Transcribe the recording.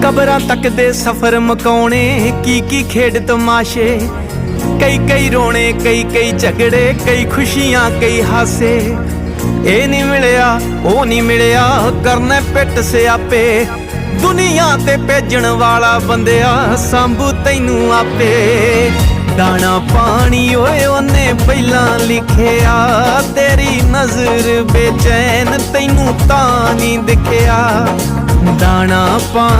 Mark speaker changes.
Speaker 1: ਕਬਰਾਂ ਤੱਕ ਦੇ ਸਫ਼ਰ ਮੁਕਾਉਣੇ, ਕੀ ਖੇਡ ਤਮਾਸ਼ੇ, ਕਈ ਰੋਣੇ, ਕਈ ਝਗੜੇ, ਕਈ ਖੁਸ਼ੀਆਂ, ਕਈ ਹਾਸੇ। ਇਹ ਨਹੀਂ ਮਿਲਿਆ, ਉਹ ਨਹੀਂ ਮਿਲਿਆ, ਕਰਨੇ ਪਿੱਟ ਸਿਆਪੇ। ਦੁਨੀਆ ਤੇ ਭੇਜਣ ਵਾਲਾ ਬੰਦਿਆ, ਸੰਭੂ ਤੈਨੂੰ ਆਪੇ। ਦਾਣਾ ਪਾਣੀ ਓਏ ਉਹਨੇ ਪਹਿਲਾਂ ਲਿਖਿਆ, ਤੇਰੀ ਨਜ਼ਰ ਬੇਚੈਨ ਤੈਨੂੰ ਤਾਂ ਨਹੀਂ ਦਿਖਿਆ। ਦਾਣਾ ਪਾਣੀ